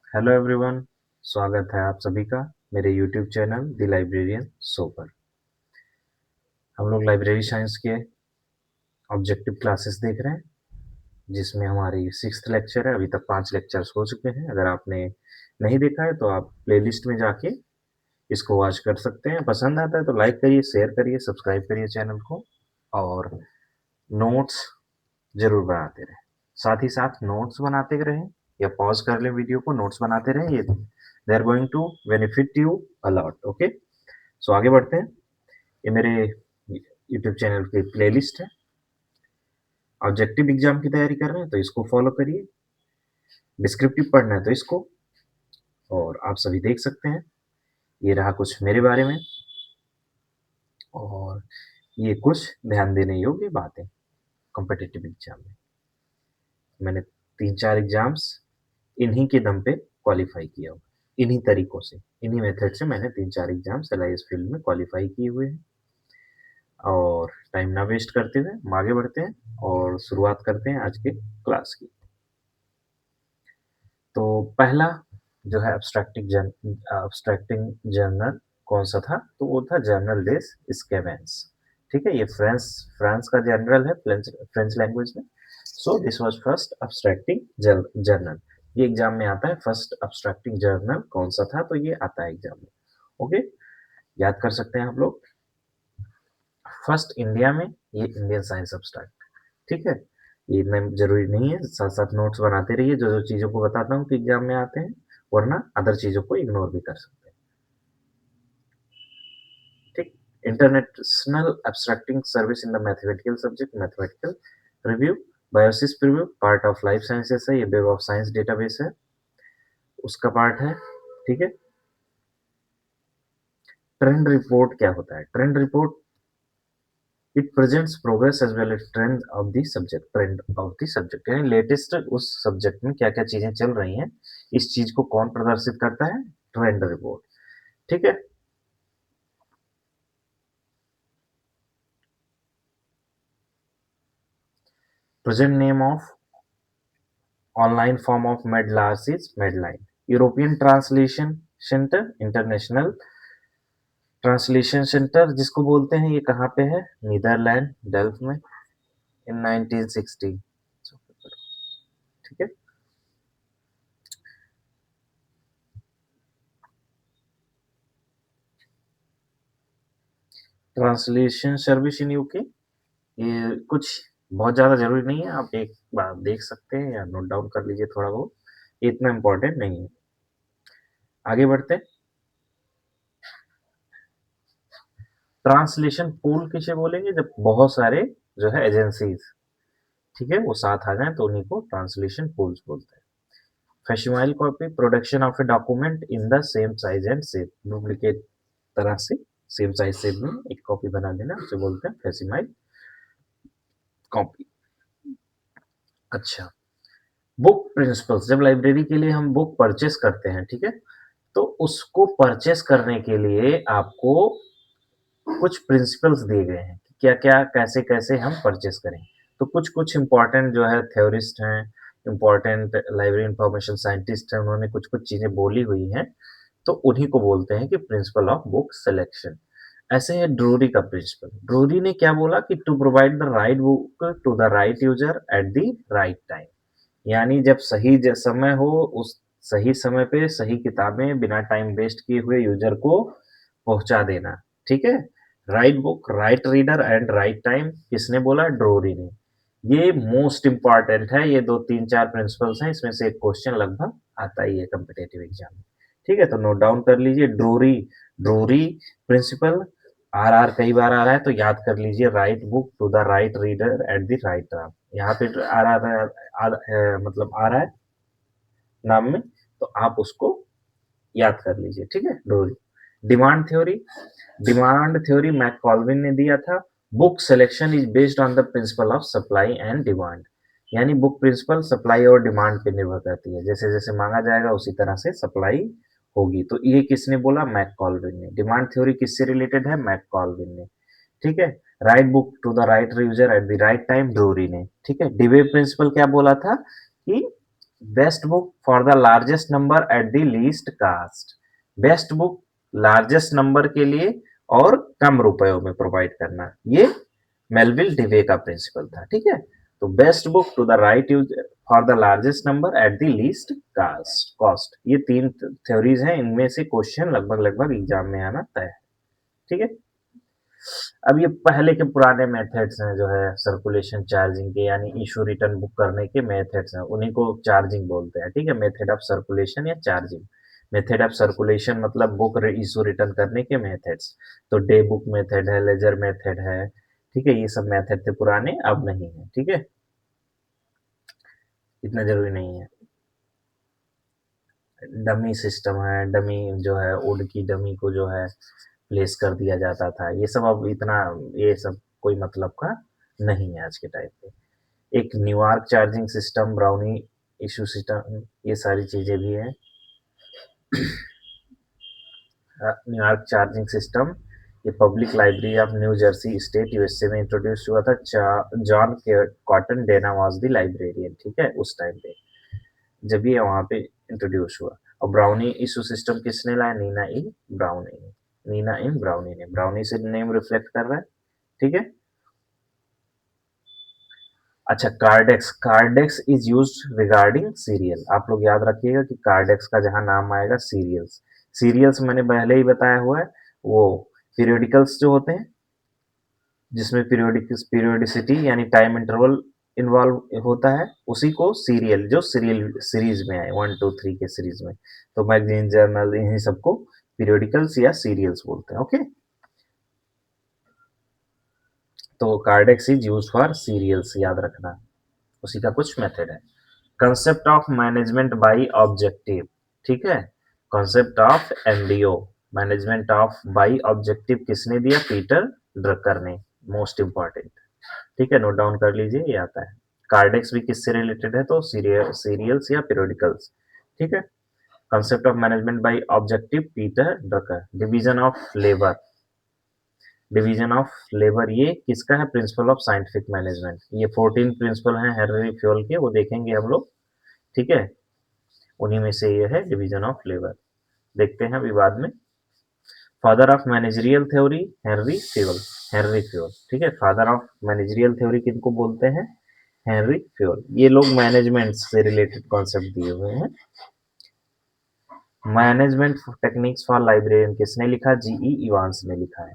Hello everyone. स्वागत है आप सभी का मेरे YouTube channel the librarian show पर। हम लोग लाइब्रेरी साइंस के ऑब्जेक्टिव क्लासेस देख रहे हैं, जिसमें हमारी सिक्स्थ लेक्चर है। अभी तक 5 लेक्चर्स हो चुके हैं। अगर आपने नहीं देखा है तो आप प्लेलिस्ट में जाके इसको वॉच कर सकते हैं। पसंद आता है तो लाइक करिए, शेयर करिए, सब्सक्राइब करिए चैनल को, और नोट्स जरूर बनाते रहें। साथ ही साथ नोट्स बनाते रहें या पॉज कर लें वीडियो को, नोट्स बनाते रहें। ये they are going to benefit you a lot. Okay, so आगे बढ़ते हैं। ये मेरे यूट्यूब चैनल की प्लेलिस्ट है। ऑब्जेक्टिव एग्जाम की तैयारी कर रहे हैं तो इसको फॉलो करिए, डिस्क्रिप्टिव पढ़ना है तो इसको, और आप सभी देख सकते हैं। ये रहा कुछ मेरे बारे में, और ये कुछ ध्यान देने योग्य बातें कॉम्पिटिटिव एग्जाम में। मैंने 3-4 एग्जाम्स इन्हीं के दम पे क्वालिफाई किया हुआ, इन्हीं तरीकों से, इन्हीं मेथड से मैंने 3-4 एग्जाम्स एलआईएस फील्ड में क्वालिफाई किए हुए हैं। और टाइम ना वेस्ट करते हुए हम आगे बढ़ते हैं और शुरुआत करते हैं आज के क्लास की। तो पहला जो है अब्स्ट्रैक्टिंग जर्नल कौन सा था, तो वो था जर्नल डेस स्केवेंस। ठीक है, ये फ्रांस का जर्नल है, फ्रेंच लैंग्वेज में। So this was first abstracting journal. ये एग्जाम में आता है। फर्स्ट अब्स्ट्रैक्टिंग जर्नल कौन सा था, तो ये आता है एग्जाम में। ओके, याद कर सकते हैं आप लोग। फर्स्ट इंडिया में ये इंडियन साइंस अब्स्ट्रैक्ट। ठीक है, ये इतना जरूरी नहीं है, साथ साथ नोट्स बनाते रहिए जो जो चीज़ों को बताता हूँ कि एग्जाम में आते हैं, वरना अदर चीज़ों को इग्नोर भी कर सकते हैं। ठीक, international abstracting service in the mathematical subject, mathematical review, BIOSIS preview part of life sciences है, ये वेब ऑफ साइंस डेटाबेस है, उसका पार्ट है। ठीक है, ट्रेंड रिपोर्ट क्या होता है? Trend report, it presents progress as well as trend of the subject. Trend of the subject यानी लेटेस्ट उस सब्जेक्ट में क्या क्या चीजें चल रही हैं, इस चीज को कौन प्रदर्शित करता है? Trend report. ठीक है, present name of online form of MEDLARS is MEDLINE. European translation centre, international translation centre जिसको बोलते हैं, ये कहाँ पे है? नीदरलैंड, डेल्फ में, इन 1960। ठीक है, ट्रांसलेशन सर्विस इन यूके, ये कुछ बहुत ज़्यादा ज़रूरी नहीं है, आप एक बार देख सकते हैं या नोट डाउन कर लीजिए थोड़ा बहुत, ये इतना इम्पोर्टेंट नहीं है। आगे बढ़ते हैं। ट्रांसलेशन पूल किसे बोलेंगे? जब बहुत सारे जो है एजेंसीज, ठीक है, वो साथ आ जाएं तो उन्हीं को ट्रांसलेशन पूल्स बोलते हैं। Facsimile copy, production of a document in the same size and shape, duplicate तरह से सेम साइज शेप में एक कॉपी बना लेना, उसे बोलते हैं फैसिमाइल कॉपी। अच्छा, बुक प्रिंसिपल्स, जब लाइब्रेरी के लिए हम बुक परचेस करते हैं, ठीक है, तो उसको परचेस करने के लिए आपको कुछ प्रिंसिपल्स दिए गए हैं कि क्या-क्या, कैसे-कैसे हम परचेस करें। तो कुछ-कुछ इम्पोर्टेंट जो है थ्योरिस्ट हैं, इम्पोर्टेंट लाइब्रेरी इन्फॉर्मेशन साइंटिस्ट हैं, उन्होंने कुछ-कुछ चीज़ें बोली हुई हैं, तो उन्हीं को बोलते हैं कि प्रिंसिपल ऑफ बुक सिलेक्शन। ऐसे है ड्रूरी का प्रिंसिपल। ड्रूरी ने क्या बोला कि to provide the right book to the right user at the right time. यानी जब सही समय हो, उस सही समय पे सही किताबें बिना टाइम वेस्ट किए हुए यूजर को पहुंचा देना। ठीक है, right book, right reader and right time किसने बोला? ड्रोरी ने। ये मोस्ट इंपॉर्टेंट है, ये 2 3 4 प्रिंसिपल्स हैं, इसमें से एक क्वेश्चन लगभग आता ही है कम्पिटेटिव एग्जाम में। ठीक है, तो नोट डाउन कर लीजिए। ड्रोरी, ड्रोरी प्रिंसिपल, आर कई बार आ रहा है तो याद कर लीजिए, right book to the right reader at the right time. यहाँ पे मतलब आ रहा है नाम में, तो आप उसको याद कर लीजिए। ठीक है, डोरी। डिमांड थ्योरी, डिमांड थ्योरी मैककॉल्विन ने दिया था। Book selection is based on the principle of supply and demand. यानी बुक प्रिंसिपल सप्लाई और डिमांड पे निर्भर करती है, जैसे जैसे मांगा जाएगा उसी तरह से सप्लाई होगी। तो ये किसने बोला? मैककॉल्विन ने। डिमांड थ्योरी किससे रिलेटेड है? मैककॉल्विन ने। ठीक है, right book to the right user at the right time, Drury ने। ठीक है, डिबे प्रिंसिपल क्या बोला था कि best book for the largest number at the least cost. Best book largest number के लिए और कम रुपयों में प्रोवाइड करना, ये मेलविल डिवे का प्रिंसिपल था। ठीक है, तो best book to the right use for the largest number at the least cost, ये तीन थ्योरीज हैं, इनमें से क्वेश्चन लगभग लगभग एग्जाम में आना तय है। ठीक है, अब ये पहले के पुराने मेथड्स हैं जो है सर्कुलेशन चार्जिंग के, यानी इशू रिटर्न बुक करने के मेथड्स हैं, उन्हीं को चार्जिंग बोलते हैं। ठीक है, मेथड ऑफ सर्कुलेशन या चार्जिंग। मेथड ऑफ सर्कुलेशन मतलब बुक इशू रिटर्न करने के मेथड्स, तो डे बुक मेथड है, लेजर मेथड है। ठीक है, ये सब मेथड थे पुराने, अब नहीं है। ठीक है, इतना जरूरी नहीं है। डमी सिस्टम है, डमी जो है वुड की डमी को जो है प्लेस कर दिया जाता था, ये सब अब इतना, ये सब कोई मतलब का नहीं है आज के टाइम पे। एक New York charging system, Browne issue system, ये सारी चीजें भी हैं। न्यूयॉर्क चार्जिंग सिस्टम ये public library of New Jersey state USA में इंट्रोड्यूस हुआ था। John Cotton Dana was the librarian. ठीक है, उस टाइम पे जब ये वहां पे इंट्रोड्यूस हुआ। और ब्राउनी इशू सिस्टम किसने लाया? नीना इन ब्राउनी ने। नीना इन ब्राउनी ने, ब्राउनी से नेम रिफ्लेक्ट कर रहा है। ठीक है, अच्छा, Cordtex, Cordtex is used regarding serial. आप लोग याद रखिएगा कि कार्डेक्स का जहां नाम आएगा सीरियल्स, सीरियल्स मैंने पहले ही बताया हुआ है, वो पीरियोडिकल्स जो होते हैं जिसमें पीरियोडिसिटी यानी टाइम इंटरवल इन्वॉल्व होता है, उसी को सीरियल, जो सीरियल सीरीज में आए 1 2 3 के सीरीज में, तो मैगजीन जर्नल इन्हीं सबको पीरियोडिकल्स या सीरियल्स बोलते हैं। ओके, तो Kardex is use for serials, याद रखना, उसी का कुछ मेथड है। Concept of management by objective. ठीक है, concept of MBO, management of by objective किसने दिया? पीटर ड्रकर ने। Most important. ठीक है, नोट डाउन कर लीजिए, ये आता है। कार्डेक्स भी किससे रिलेटेड है? तो सीरियल्स या पीरियोडिकल्स। ठीक है, concept of management by objective Peter Drucker. Division of labour, division of labour ये किसका है? Principal of scientific management. ये 14 प्रिंसिपल हैं हेनरी फ्योल के, वो देखेंगे हम लोग। ठीक है, उन्हीं में से ये है डिवीजन ऑफ लेबर, देखते हैं अभी बाद में। Father of managerial theory Henry Fayol, Henry Fayol. ठीक है, फादर ऑफ मैनेजरियल थ्योरी किनको बोलते हैं? Henry Fayol. ये लोग मैनेजमेंट से रिलेटेड कॉन्सेप्ट दिए हुए हैं। मैनेजमेंट टेक्निक्स फॉर लाइब्रेरियन किसने लिखा? जीई इवांस ने लिखा है।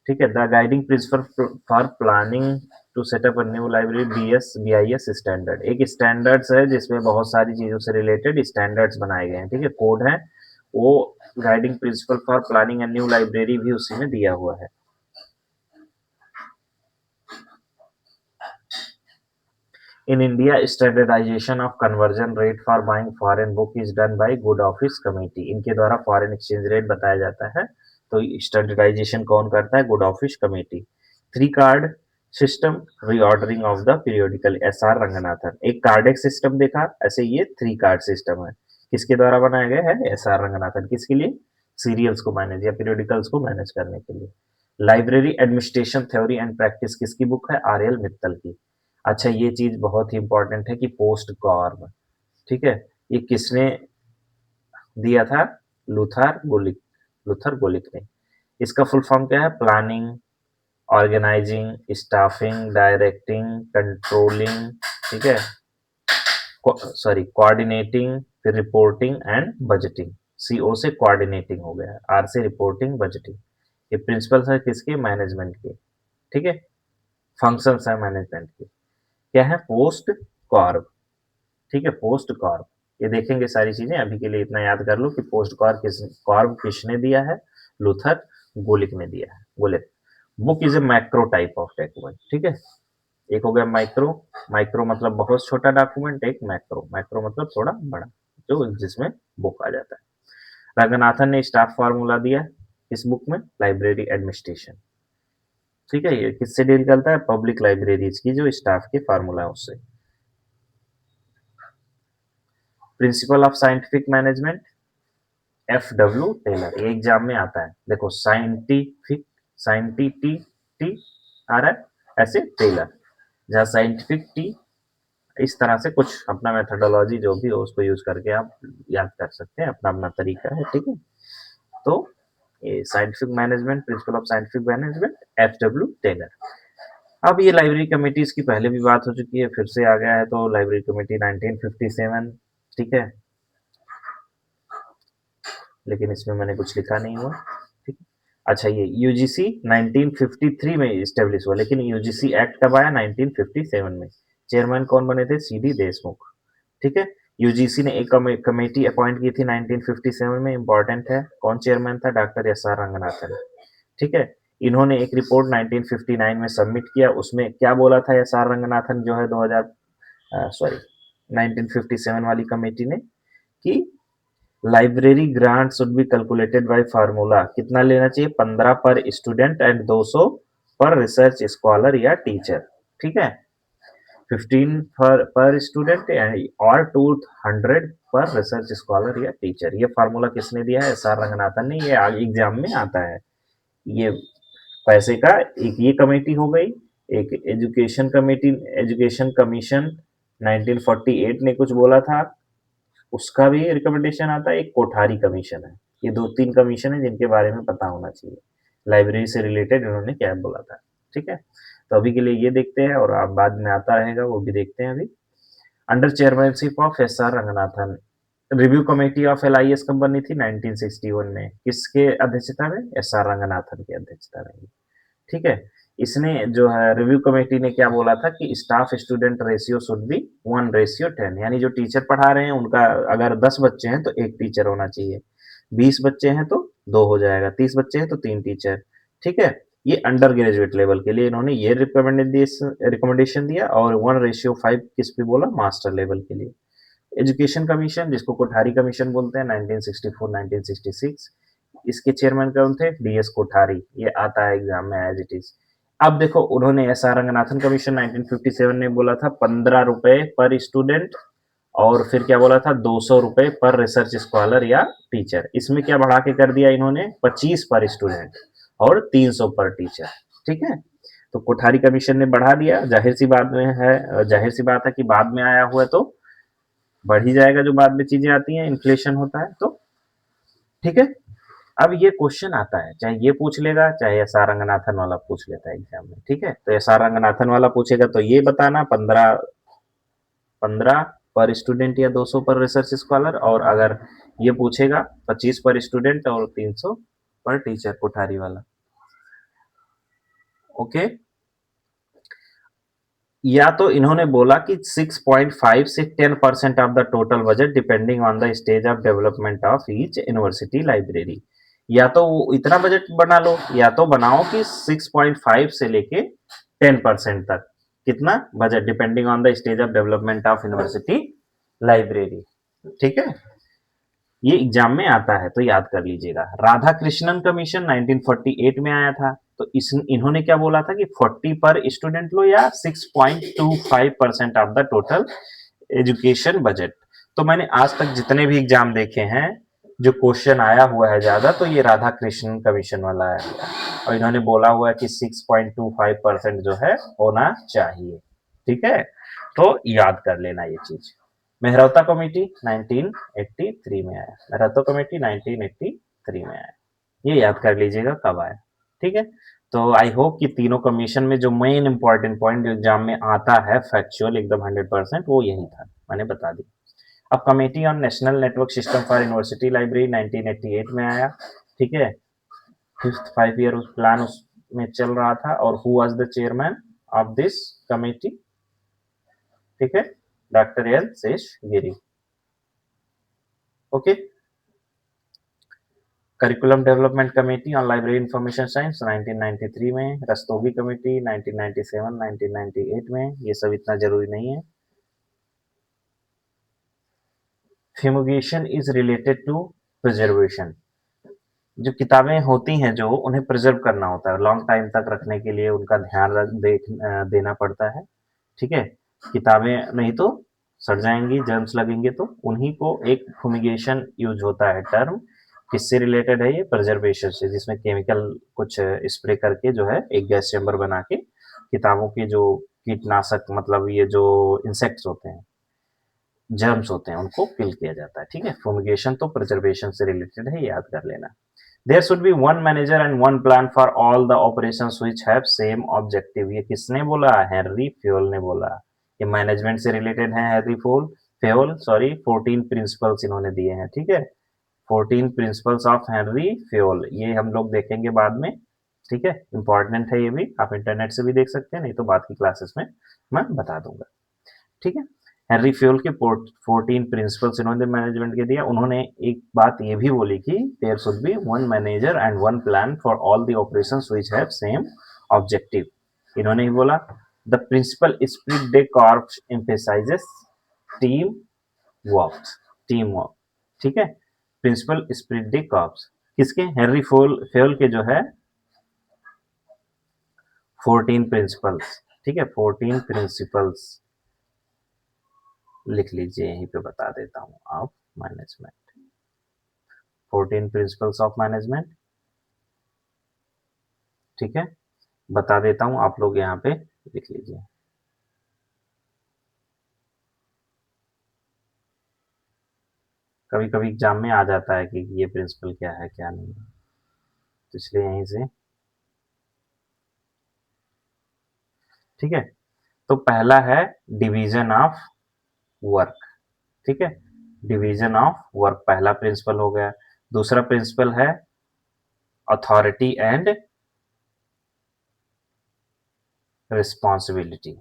ठीक है, the guiding principle for planning to set up a new library BIS standard. एक स्टैंडर्ड्स है जिसमें बहुत सारी चीजों से रिलेटेड स्टैंडर्ड्स बनाए गए हैं। ठीक है, कोड है, वो guiding principle for planning a new library भी उसी में दिया हुआ है। In India, standardization of conversion rate for buying foreign book is done by Good Office Committee. इनके द्वारा फॉरेन एक्सचेंज रेट बताया जाता है, तो स्टैंडर्डाइजेशन कौन करता है? Good office committee. Three card system, reordering of the periodical, S R Ranganathan. एक कार्डेक सिस्टम देखा, ऐसे ये थ्री कार्ड सिस्टम है, किसके द्वारा बनाया गया है? S R Ranganathan. किसके लिए? सीरियल्स को मैनेज या पीरियोडिकल्स को मैनेज करने के लिए। Library administration theory and practice किसकी बुक है? आर एल मित्तल की। अच्छा, ये चीज बहुत ही इंपॉर्टेंट है कि पोस्ट कॉर्म, ठीक है, ये किसने दिया था? लूथर गोलिक, लूथर गोलिक ने। इसका फुल फॉर्म क्या है? Planning, organising, staffing, directing, controlling. ठीक है, सॉरी, कोऑर्डिनेटिंग, फिर रिपोर्टिंग एंड बजटिंग। सीओ से कोऑर्डिनेटिंग हो गया, आर से रिपोर्टिंग, बजटिंग। ये प्रिंसिपल्स है किसके? मैनेजमेंट के। ठीक है, फंक्शंस है मैनेजमेंट के। क्या है? Post corm. ठीक है, पोस्ट कॉर्म, ये देखेंगे सारी चीजें। अभी के लिए इतना याद कर लो कि पोस्ट कॉर्म किसने दिया है? लूथर गोलिक ने दिया है। गोलिक। Book is a macro type of document. ठीक है, एक हो गया माइक्रो, माइक्रो मतलब बहुत छोटा डॉक्यूमेंट, एक मैक्रो, मैक्रो मतलब थोड़ा बड़ा, जो जिसमें बुक आ जाता है। रंगनाथन ने स्टाफ फार्मूला दिया इस बुक में, लाइब्रेरी एडमिनिस्ट्रेशन। ठीक है, ये किससे डील करता है? पब्लिक लाइब्रेरीज की जो स्टाफ के फार्मूला है उससे। Principle of scientific management F W Taylor, ये एग्जाम में आता है। देखो, साइंटिफिक, साइंटिटी टी आ रहा है, ऐसे टेलर, जहाँ साइंटिफिक टी इस तरह से कुछ अपना मेथोडोलॉजी जो भी हो उसको यूज करके आप याद कर सकते हैं, अपना अपना तरीका है, ठीक है। तो ये scientific management, principle of scientific management, F W. Taylor. अब ये लाइब्रेरी कमिटीज की पहले भी बात हो चुकी है, फिर से आ गया है, तो लाइब्रेरी कमेटी 1957, ठीक है, लेकिन इसमें मैंने कुछ लिखा नहीं हुआ, ठीक है। अच्छा, ये यूजीसी 1953 में इस्टेब्लिश हुआ, लेकिन यूजीसी एक्ट कब आया? 1957 में। चेयरमैन कौन बने थे? सीडी देशमुख, ठीक है। यूजीसी ने एक कमेटी अपॉइंट की थी 1957 में, इंपॉर्टेंट है। कौन चेयरमैन था? डॉक्टर एस आर रंगनाथन, ठीक है। इन्होंने एक रिपोर्ट 1959 में सबमिट किया, उसमें क्या बोला था एस आर रंगनाथन जो है 1957 वाली कमेटी ने, कि library grant should be calculated by formula. कितना लेना चाहिए? 15 पर स्टूडेंट एंड 200 पर रिसर्च स्कॉलर या टीचर, ठीक है। 15 पर स्टूडेंट और 200 पर रिसर्च स्कॉलर या टीचर। ये फार्मूला किसने दिया है? एस आर रंगनाथन ने। ये आगे एग्जाम में आता है। ये पैसे का एक ये कमेटी हो गई, एक एजुकेशन कमीशन 1948 ने कुछ बोला था, उसका भी रिकमेंडेशन आता है। एक कोठारी कमीशन है। ये 2-3 कमीशन है जिनके बारे में पता होना चाहिए, लाइब्रेरी से रिलेटेड इन्होंने क्या बोला था, ठीक है। तो अभी के लिए ये देखते हैं, और आप बाद में आता रहेगा वो भी देखते हैं। अभी under chairmanship of S R Ranganathan, review committee of LIS कब बनी थी? 1961 में। किसके अध्यक्षता में? एस आर रंगनाथन की अध्यक्षता में, ठीक है। इसने जो है रिव्यू कमेटी ने क्या बोला था कि staff student ratio should be 1:10, यानी जो टीचर पढ़ा रहे हैं उनका अगर 10 बच्चे हैं तो एक टीचर होना चाहिए, 20 बच्चे हैं तो 2 हो जाएगा, 30 बच्चे हैं तो 3 टीचर, ठीक है। ये अंडर ग्रेजुएट लेवल के लिए इन्होंने ये रिकमेंडेशन दिया, और 1:5 किस पे बोला? मास्टर लेवल के लिए। एजुकेशन कमीशन, जिसको कोठारी कमीशन बोलते हैं, 1964-1966, इसके चेयरमैन कौन थे? DS कोठारी। ये आता है एग्जाम में एज इट इज। अब देखो, उन्होंने एस आर रंगनाथन कमीशन 1957 ने बोला था 15 रुपए पर स्टूडेंट, और फिर क्या बोला था? 200 रुपए पर रिसर्च स्कॉलर या टीचर। इसमें क्या बढ़ा के कर दिया इन्होंने? 25 पर स्टूडेंट और 300 पर टीचर, ठीक है। तो कोठारी कमीशन ने बढ़ा दिया, जाहिर सी बात है कि बाद में आया हुआ तो बढ़ ही जाएगा, जो बाद में चीजें आती हैं, इन्फ्लेशन होता है तो, ठीक है। अब ये क्वेश्चन आता है, चाहे ये पूछ लेगा, चाहे एस आर रंगनाथन वाला पूछ लेता है एग्जाम में, ठीक है। तो एस आर रंगनाथन वाला पूछेगा तो ये बताना 15 15 पर स्टूडेंट या 200 पर रिसर्च स्कॉलर, और अगर ये पूछेगा 25 पर स्टूडेंट और 300 पर टीचर, कोठारी वाला, ओके। या तो इन्होंने बोला कि 6.5 से 10% of the total budget depending on the stage of development of each university library. या तो इतना बजट बना लो, या तो बनाओ कि 6.5 से लेके 10% तक, कितना budget, depending on the stage of development of university library, ठीक है। ये एग्जाम में आता है तो याद कर लीजिएगा। राधा कृष्णन कमीशन 1948 में आया था, तो इन्होंने क्या बोला था कि 40 पर स्टूडेंट लो या 6.25% of the total education budget. तो मैंने आज तक जितने भी एग्जाम देखे हैं, जो क्वेश्चन आया हुआ है ज्यादा, तो ये राधा कृष्णन कमीशन वाला आया हुआ है, और इन्होंने बोला हुआ है कि 6.25% जो है होना चाहिए, ठीक है। तो याद कर लेना ये चीज। मेहरौता कमेटी 1983 में आया, मेहरौता कमेटी 1983 में आया, ये याद कर लीजिएगा कब आया, ठीक है। तो आई होप कि तीनों कमीशन में जो मेन इंपॉर्टेंट पॉइंट जो एग्जाम में आता है फैक्चुअल एकदम 100%, वो यही था, मैंने बता दी। अब committee on national network system for university library 1988 में आया, ठीक है। फिफ्थ 5 ईयर प्लान उसमें चल रहा था, और who was the chairman of this committee? ठीक है, doctor L Seshagiri, okay. Curriculum development committee on library information science 1993 में, रस्तोगी कमेटी 1997, 1998 में, ये सब इतना जरूरी नहीं है। Fumigation is related to preservation, जो किताबें होती हैं जो उन्हें प्रिजर्व करना होता है, लॉन्ग टाइम तक रखने के लिए उनका ध्यान देना पड़ता है, ठीक है। किताबें नहीं तो सड़ जाएंगी, जर्म्स लगेंगे, तो उन्हीं को एक फ्यूमिगेशन यूज होता है टर्म। किससे रिलेटेड है ये? प्रिजर्वेशन से, जिसमें केमिकल कुछ स्प्रे करके जो है एक गैस चैम्बर बना के किताबों के जो कीटनाशक मतलब ये जो इंसेक्ट्स होते हैं, जर्म्स होते हैं, उनको किल किया जाता है। ठीक है, फुमिगेशन तो प्रिजर्वेशन से रिलेटेड है, याद कर लेना। There should be one manager and one plan for all the operations which have same objective. ये किसने बोला? हेनरी फ्योल ने बोला। ये मैनेजमेंट से रिलेटेड है। Henry Fayol Fayol sorry 14 principles इन्होंने दिए हैं। ठीक है, 14 प्रिंसिपल्स ऑफ हेनरी फ्योल, ये हम लोग देखेंगे बाद में। ठीक है, इंपॉर्टेंट है ये भी, आप इंटरनेट से भी देख सकते हैं, नहीं तो बाद की क्लासेस में मैं बता दूंगा। ठीक है, हेनरी फ्योल के 14 प्रिंसिपल्स इन्होंने मैनेजमेंट के दिया। उन्होंने एक बात ये भी बोली कि there should be one manager and one plan for all the operations which have same objective. इन्होंने ही बोला the principle esprit de corps emphasises team work, team work. ठीक है, प्रिंसिपल स्प्लिट डे कॉर्प्स किसके? हेनरी फ्योल के जो है 14 principles. ठीक है, 14 प्रिंसिपल्स लिख लीजिए, यहीं पे बता देता हूं आप। Management, 14 principles of management. ठीक है, बता देता हूं, आप लोग यहाँ पे लिख लीजिए। कभी कभी एग्जाम में आ जाता है कि ये प्रिंसिपल क्या है क्या नहीं है, तो इसलिए यहीं से। ठीक है, तो पहला है डिवीजन ऑफ वर्क। ठीक है, डिवीजन ऑफ वर्क पहला प्रिंसिपल हो गया। दूसरा प्रिंसिपल है अथॉरिटी एंड रिस्पॉन्सिबिलिटी।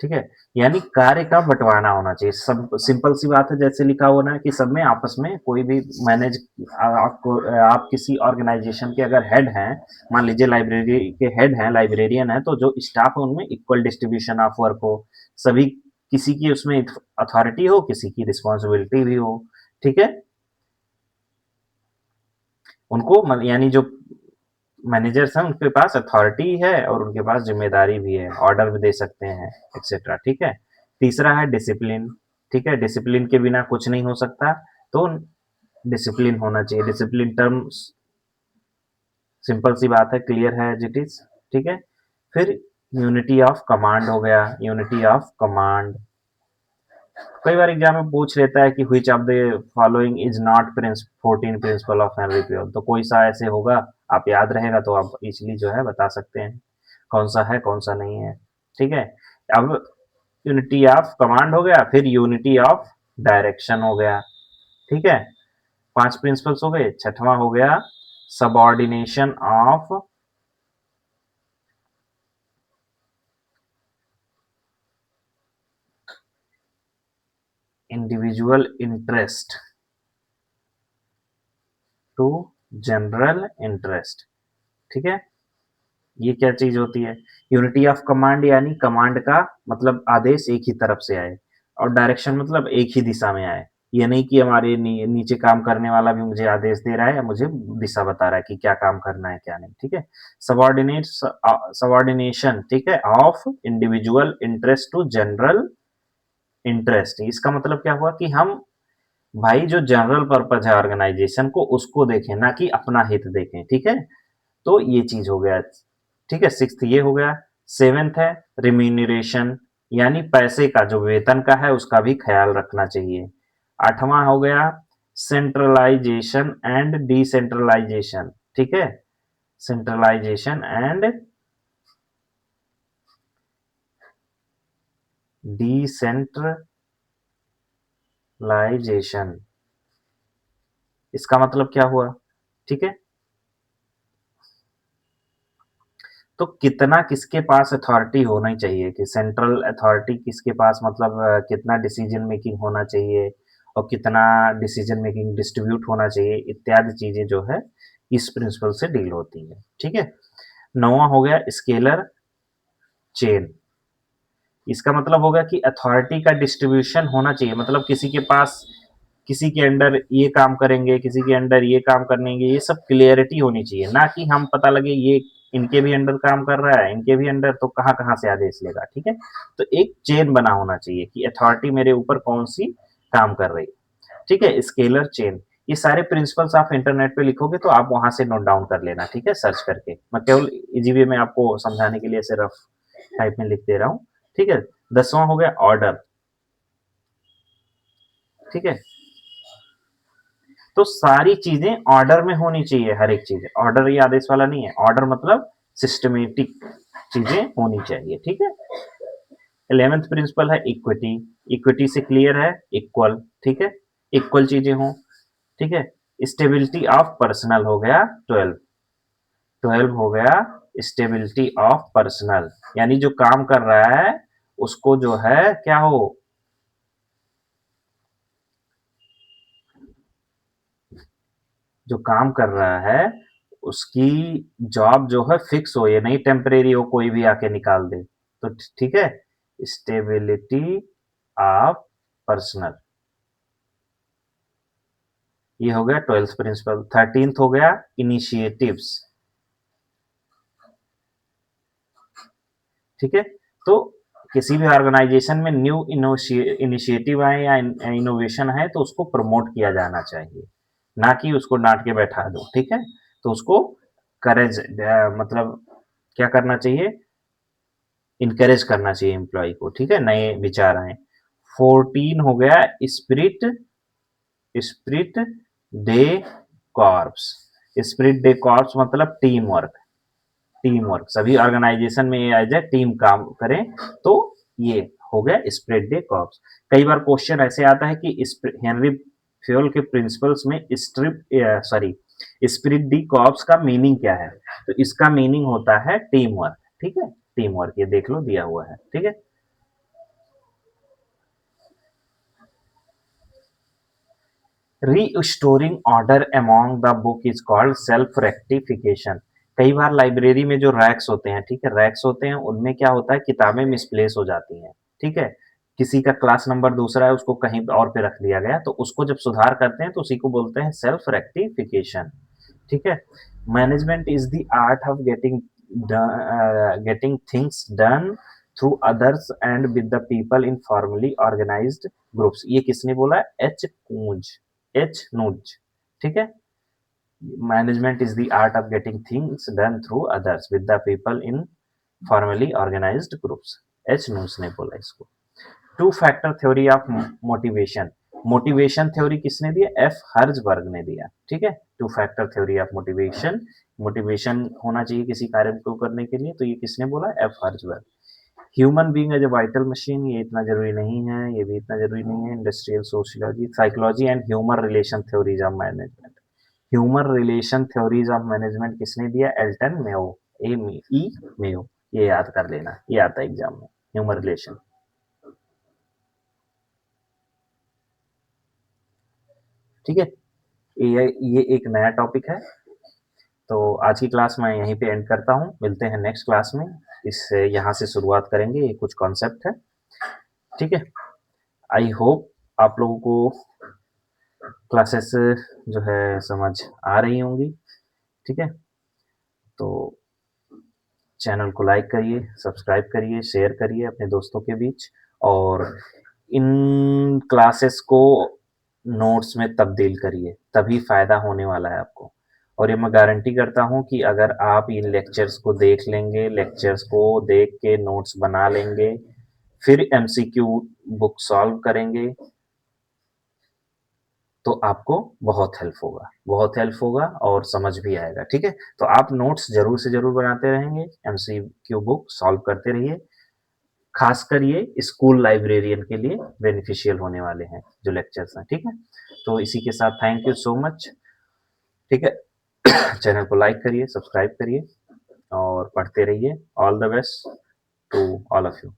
ठीक है, यानी कार्य का बंटवारा होना चाहिए। सब सिंपल सी बात है, जैसे लिखा हुआ ना कि सब में आपस में कोई भी मैनेज, आपको आप किसी ऑर्गेनाइजेशन के अगर हेड हैं, मान लीजिए लाइब्रेरी के हेड हैं, लाइब्रेरियन है, तो जो स्टाफ है उनमें इक्वल डिस्ट्रीब्यूशन ऑफ वर्क हो, सभी, किसी की उसमें अथॉरिटी हो, किसी की रिस्पॉन्सिबिलिटी भी हो। ठीक है, उनको यानी जो मैनेजर्स हैं उनके पास अथॉरिटी है और उनके पास जिम्मेदारी भी है, ऑर्डर भी दे सकते हैं, एक्सेट्रा। ठीक है, तीसरा है डिसिप्लिन। ठीक है, डिसिप्लिन के बिना कुछ नहीं हो सकता, तो डिसिप्लिन होना चाहिए। डिसिप्लिन टर्म्स सिंपल सी बात है, क्लियर है एज इट इज। ठीक है, फिर यूनिटी ऑफ कमांड हो गया, यूनिटी ऑफ कमांड। कई बार एग्जाम में पूछ लेता है कि which of the following is not 14 principle of Henry Fayol, तो कोई सा ऐसे होगा, आप याद रहेगा तो आप इजीली जो है बता सकते हैं कौन सा है कौन सा नहीं है। ठीक है, अब यूनिटी ऑफ कमांड हो गया, फिर यूनिटी ऑफ डायरेक्शन हो गया। ठीक है, 5 प्रिंसिपल्स हो गए। छठवां हो गया subordination of individual interest to general interest. ठीक है, ये क्या चीज होती है? यूनिटी ऑफ कमांड, यानी कमांड का मतलब आदेश एक ही तरफ से आए, और डायरेक्शन मतलब एक ही दिशा में आए। ये नहीं कि हमारे नीचे काम करने वाला भी मुझे आदेश दे रहा है या मुझे दिशा बता रहा है कि क्या काम करना है क्या नहीं। ठीक है, सबऑर्डिनेट सबऑर्डिनेशन, ठीक है, of individual interest to general interest. इसका मतलब क्या हुआ कि हम, भाई जो जनरल पर्पज है ऑर्गेनाइजेशन को, उसको देखें, ना कि अपना हित देखें। ठीक है, तो ये चीज हो गया। ठीक है, सिक्स्थ ये हो गया। सेवेंथ है रिम्यूनरेशन, यानी पैसे का, जो वेतन का है उसका भी ख्याल रखना चाहिए। आठवां हो गया सेंट्रलाइजेशन एंड डिसेंट्रलाइजेशन। ठीक है, सेंट्रलाइजेशन एंड डिसेंट्रलाइजेशन, इसका मतलब क्या हुआ? ठीक है, तो कितना किसके पास अथॉरिटी होना चाहिए, कि सेंट्रल अथॉरिटी किसके पास, मतलब कितना डिसीजन मेकिंग होना चाहिए और कितना डिसीजन मेकिंग डिस्ट्रीब्यूट होना चाहिए, इत्यादि चीजें जो है इस प्रिंसिपल से डील होती है। ठीक है, नौवां हो गया स्केलर चेन। इसका मतलब होगा कि अथॉरिटी का डिस्ट्रीब्यूशन होना चाहिए, मतलब किसी के पास, किसी के अंडर ये काम करेंगे, किसी के अंडर ये काम करेंगे, ये सब क्लियरिटी होनी चाहिए, ना कि हम पता लगे ये इनके भी अंडर काम कर रहा है, इनके भी अंडर, तो कहाँ कहाँ से आदेश लेगा। ठीक है, तो एक चेन बना होना चाहिए कि अथॉरिटी मेरे ऊपर कौन सी काम कर रही है। ठीक है, स्केलर चेन, ये सारे प्रिंसिपल्स आप इंटरनेट पे लिखोगे तो आप वहां से नोट डाउन कर लेना, ठीक है, सर्च करके। मैं केवल इजी वे में आपको समझाने के लिए ऐसे रफ टाइप में लिख दे रहा हूँ, ठीक है। 10वां हो गया ऑर्डर, ठीक है। तो सारी चीजें ऑर्डर में होनी चाहिए, हर एक चीज ऑर्डर, ये आदेश वाला नहीं है। ऑर्डर मतलब सिस्टमेटिक चीजें होनी चाहिए, ठीक है। 11th प्रिंसिपल है इक्विटी। इक्विटी से क्लियर है, इक्वल, ठीक है, इक्वल चीजें हों, ठीक है। स्टेबिलिटी ऑफ पर्सनल हो गया 12। 12 हो गया स्टेबिलिटी ऑफ पर्सनल, यानी जो काम कर रहा है उसको जो है क्या हो, जो काम कर रहा है उसकी जॉब जो है फिक्स हो, ये नहीं टेम्परेरी हो कोई भी आके निकाल दे। तो ठीक है, स्टेबिलिटी ऑफ पर्सनल, ये हो गया 12th प्रिंसिपल। 13th हो गया इनिशिएटिव्स, ठीक है। तो किसी भी ऑर्गेनाइजेशन में न्यू इनिशिएटिव आए या इनोवेशन है तो उसको प्रमोट किया जाना चाहिए, ना कि उसको डांट के बैठा दो, ठीक है। तो उसको करेज मतलब क्या करना चाहिए, इनकरेज करना चाहिए एम्प्लॉय को, ठीक है, नए विचार आए। 14 हो गया spirit, spirit day corps. Spirit day corps मतलब टीम वर्क, टीम वर्क, सभी ऑर्गेनाइजेशन में ये एज ए टीम काम करें, तो ये हो गया स्प्रेड डे कॉर्प्स। कई बार क्वेश्चन ऐसे आता है कि हेनरी फ्योल के प्रिंसिपल्स में strip sorry spirit D corps का मीनिंग क्या है, तो इसका मीनिंग होता है टीम वर्क, ठीक है, टीम वर्क, ये देख लो दिया हुआ है, ठीक है। Restoring order among the book is called self rectification. कई बार लाइब्रेरी में जो रैक्स होते हैं, ठीक है, रैक्स होते हैं, उनमें क्या होता है किताबें मिसप्लेस हो जाती हैं, ठीक है। किसी का क्लास नंबर दूसरा है, उसको कहीं और पे रख दिया गया, तो उसको जब सुधार करते हैं तो उसी को बोलते हैं सेल्फ रेक्टिफिकेशन, ठीक है। Management is the art of getting things done through others and with the people in formally organised groups. ये किसने बोला है, एच कूंज, एच नूज, ठीक है। Management is the art of getting things done through others with the people in formally organised groups, H Koontz ने बोला इसको। Two factor theory of motivation, motivation theory किसने दिया, एफ हर्जबर्ग ने दिया, ठीक है। Two factor theory of motivation, motivation होना चाहिए किसी कार्य को करने के लिए, तो ये किसने बोला, F Herzberg. Human being as a vital machine, ये इतना जरूरी नहीं है, ये भी इतना जरूरी नहीं है। Industrial sociology, psychology and human relation theories of management, human relation theories of management किसने दिया, एल्टन मेयो, ई मेयो, ये याद कर लेना, ये आता है एग्जाम में, ह्यूमन रिलेशन, ठीक है। ये एक नया टॉपिक है। तो आज की क्लास मैं यहीं पे एंड करता हूँ, मिलते हैं नेक्स्ट क्लास में, इस यहाँ से शुरुआत करेंगे, ये कुछ कॉन्सेप्ट है, ठीक है। आई होप आप लोगों को क्लासेस जो है समझ आ रही होंगी, ठीक है। तो चैनल को लाइक करिए, सब्सक्राइब करिए, शेयर करिए अपने दोस्तों के बीच, और इन क्लासेस को नोट्स में तब्दील करिए, तभी फायदा होने वाला है आपको। और ये मैं गारंटी करता हूँ कि अगर आप इन लेक्चर्स को देख लेंगे, लेक्चर्स को देख के नोट्स बना लेंगे, फिर एमसीक्यू बुक सॉल्व करेंगे, तो आपको बहुत हेल्प होगा, बहुत हेल्प होगा और समझ भी आएगा, ठीक है। तो आप नोट्स जरूर से जरूर बनाते रहेंगे, एमसीक्यू बुक सॉल्व करते रहिए, खासकर ये स्कूल लाइब्रेरियन के लिए बेनिफिशियल होने वाले हैं जो लेक्चर्स हैं, ठीक है। तो इसी के साथ थैंक यू सो मच, ठीक है। चैनल को लाइक करिए, सब्सक्राइब करिए और पढ़ते रहिए। All the best to all of you.